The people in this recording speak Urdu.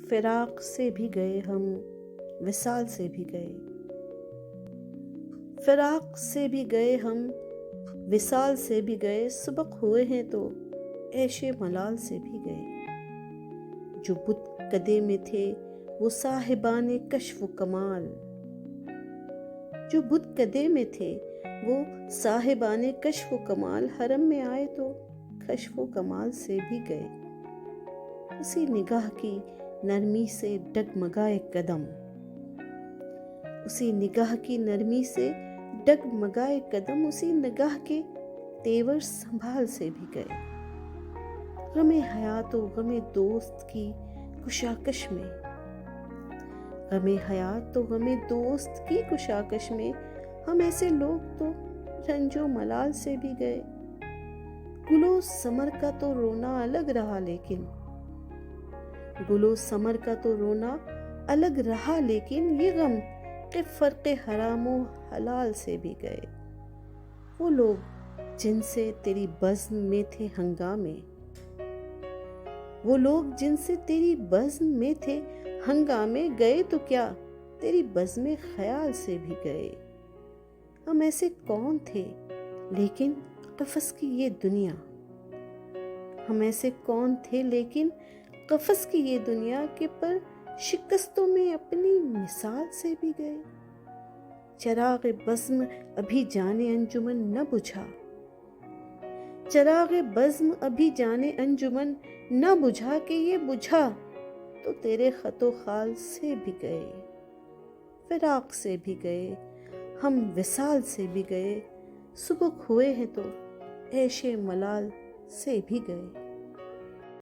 فراق سے بھی گئے ہم، وصال سے بھی گئے، فراق سے بھی گئے ہم، وصال سے بھی گئے، سبق ہوئے ہیں تو عیش ملال سے بھی گئے۔ جو بت کدے میں تھے وہ صاحبان کشف و کمال، جو بت کدے میں تھے وہ صاحبان کشف و کمال، حرم میں آئے تو کشف و کمال سے بھی گئے۔ اسی نگاہ کی نرمی سے ڈگمگائے قدم، اسی نگاہ کی نرمی سے ڈگمگائے قدم، اسی نگاہ کے تیور سنبھال سے بھی گئے۔ غم حیات و غم دوست کی کشاکش میں، غم حیات و غم دوست کی کشاکش میں، ہم ایسے لوگ تو رنج و ملال سے بھی گئے۔ گل و ثمر کا تو رونا الگ رہا لیکن، گل و ثمر کا تو رونا الگ رہا لیکن، یہ غم کہ فرق حرام و حلال سے بھی گئے۔ وہ لوگ جن سے تیری بزم میں تھے ہنگامے، وہ لوگ جن سے تیری بزم میں تھے ہنگامے، گئے تو کیا تیری بزم خیال سے بھی گئے۔ ہم ایسے کون تھے لیکن قفس کی یہ دنیا، ہم ایسے کون تھے لیکن قفس کی یہ دنیا، کہ پر شکستوں میں اپنی مثال سے بھی گئے۔ چراغ بزم ابھی جانے انجمن نہ بجھا، چراغ بزم ابھی جانے انجمن نہ بجھا، کہ یہ بجھا تو تیرے خط و خال سے بھی گئے۔ فراق سے بھی گئے ہم، وصال سے بھی گئے، سبک ہوئے ہیں تو عیش ملال سے بھی گئے۔